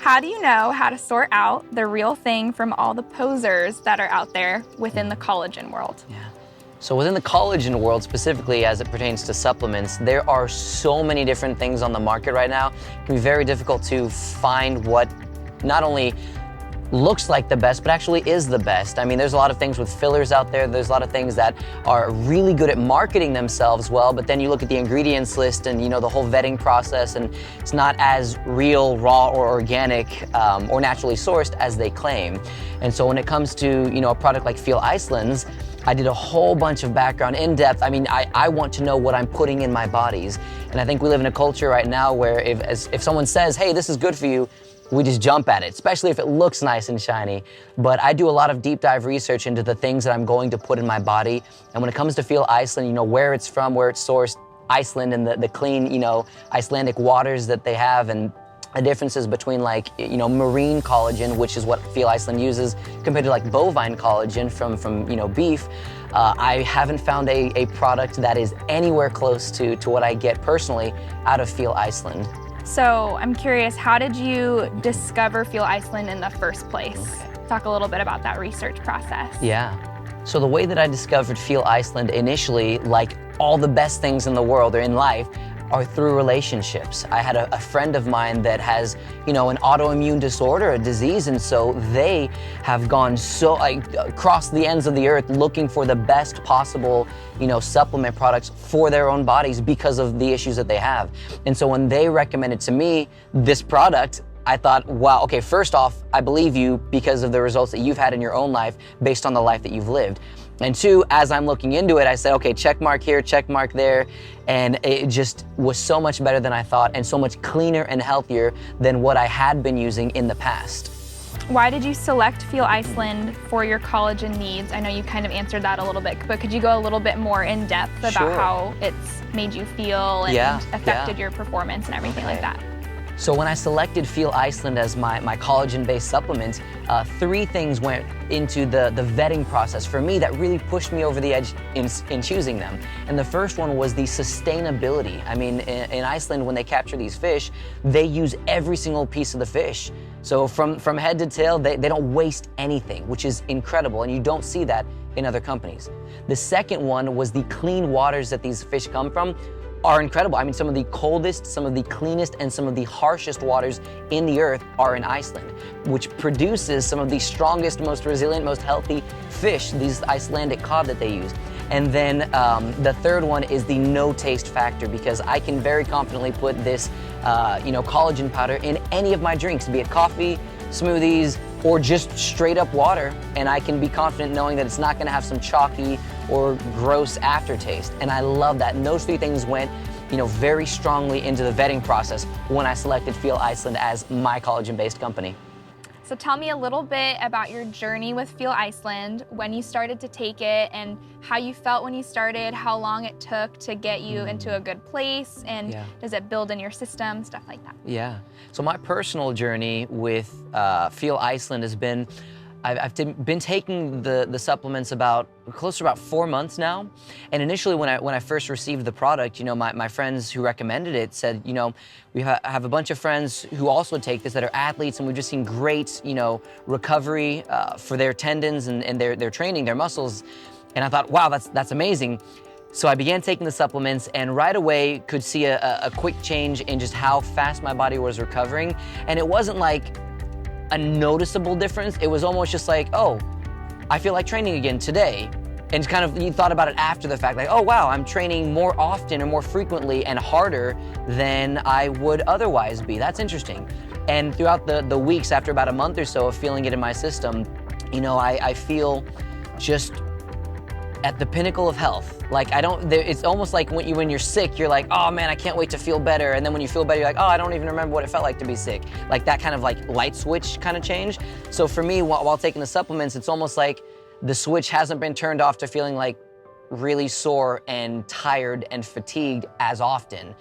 How do you know how to sort out the real thing from all the posers that are out there within the collagen world? Yeah. So within the collagen world, specifically as it pertains to supplements, there are so many different things on the market right now. It can be very difficult to find what not only looks like the best, but actually is the best. I mean, there's a lot of things with fillers out there. There's a lot of things that are really good at marketing themselves well, but then you look at the ingredients list and, you know, the whole vetting process, and it's not as real, raw, or organic, or naturally sourced as they claim. And so when it comes to, you know, a product like Feel Iceland's, I did a whole bunch of background in depth. I mean, I want to know what I'm putting in my bodies. And I think we live in a culture right now where if someone says, hey, this is good for you, we just jump at it, especially if it looks nice and shiny. But I do a lot of deep dive research into the things that I'm going to put in my body. And when it comes to Feel Iceland, you know, where it's from, where it's sourced, Iceland, and the clean, you know, Icelandic waters that they have, and the differences between, like, you know, marine collagen, which is what Feel Iceland uses, compared to like bovine collagen from you know, beef. I haven't found a product that is anywhere close to what I get personally out of Feel Iceland. So I'm curious, how did you discover Feel Iceland in the first place? Okay. Talk a little bit about that research process. Yeah. So the way that I discovered Feel Iceland initially, like all the best things in the world or in life, are through relationships. I had a friend of mine that has, you know, an autoimmune disorder, a disease, and so they have gone so, like, across the ends of the earth looking for the best possible, you know, supplement products for their own bodies because of the issues that they have. And so when they recommended to me this product, I thought, wow, okay, first off, I believe you because of the results that you've had in your own life based on the life that you've lived. And two, as I'm looking into it, I said, okay, check mark here, check mark there. And it just was so much better than I thought, and so much cleaner and healthier than what I had been using in the past. Why did you select Feel Iceland for your collagen needs? I know you kind of answered that a little bit, but could you go a little bit more in depth about how it's made you feel and affected your performance and everything like that? So when I selected Feel Iceland as my collagen-based supplement, three things went into the vetting process for me that really pushed me over the edge in choosing them. And the first one was the sustainability. I mean, in Iceland, when they capture these fish, they use every single piece of the fish. So from head to tail, they don't waste anything, which is incredible, and you don't see that in other companies. The second one was the clean waters that these fish come from are incredible. I mean, some of the coldest, some of the cleanest, and some of the harshest waters in the earth are in Iceland, which produces some of the strongest, most resilient, most healthy fish, these Icelandic cod that they use. And then the third one is the no taste factor, because I can very confidently put this, you know, collagen powder in any of my drinks, be it coffee, smoothies, or just straight up water, and I can be confident knowing that it's not gonna have some chalky or gross aftertaste. And I love that. And those three things went, you know, very strongly into the vetting process when I selected Feel Iceland as my collagen-based company. So tell me a little bit about your journey with Feel Iceland, when you started to take it, and how you felt when you started, how long it took to get you into a good place, and does it build in your system, stuff like that. Yeah. So my personal journey with Feel Iceland has been, I've been taking the supplements close to about 4 months now. And initially when I first received the product, you know, my friends who recommended it said, you know, we have a bunch of friends who also take this that are athletes, and we've just seen great, you know, recovery for their tendons and their training, their muscles. And I thought, wow, that's amazing. So I began taking the supplements, and right away could see a quick change in just how fast my body was recovering. And it wasn't like a noticeable difference. It was almost just like, oh, I feel like training again today. And kind of, you thought about it after the fact, like, oh wow, I'm training more often or more frequently and harder than I would otherwise be. That's interesting. And throughout the weeks, after about a month or so of feeling it in my system, you know, I feel just at the pinnacle of health. Like, it's almost like when you're sick, you're like, oh man, I can't wait to feel better. And then when you feel better, you're like, oh, I don't even remember what it felt like to be sick. Like that kind of like light switch kind of change. So for me, while taking the supplements, it's almost like the switch hasn't been turned off to feeling like really sore and tired and fatigued as often.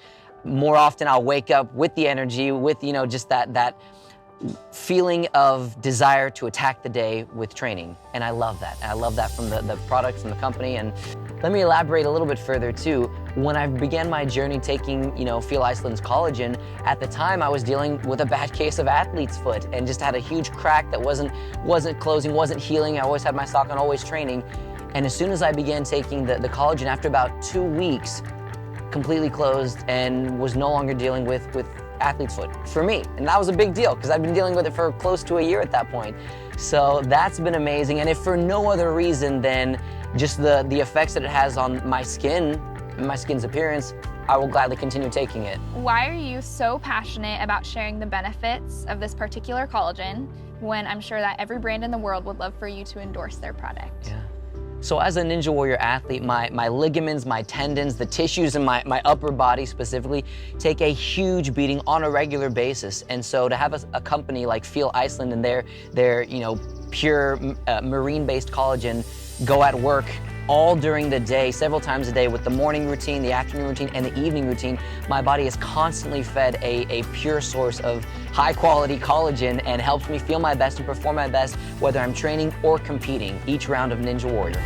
More often I'll wake up with the energy, with, you know, just that feeling of desire to attack the day with training. And I love that. And I love that from the products and the company. And let me elaborate a little bit further too. When I began my journey taking, Feel Iceland's collagen, at the time I was dealing with a bad case of athlete's foot and just had a huge crack that wasn't closing, wasn't healing. I always had my sock on, always training. And as soon as I began taking the collagen, after about 2 weeks, completely closed and was no longer dealing with athlete's foot for me. And that was a big deal because I've been dealing with it for close to a year at that point. So that's been amazing. And if for no other reason than just the effects that it has on my skin and my skin's appearance, I will gladly continue taking it. Why are you so passionate about sharing the benefits of this particular collagen when I'm sure that every brand in the world would love for you to endorse their product? Yeah. So as a Ninja Warrior athlete, my ligaments, my tendons, the tissues in my upper body specifically take a huge beating on a regular basis. And so to have a company like Feel Iceland and their pure marine-based collagen go at work all during the day, several times a day, with the morning routine, the afternoon routine, and the evening routine, my body is constantly fed a pure source of high-quality collagen and helps me feel my best and perform my best, whether I'm training or competing each round of Ninja Warrior.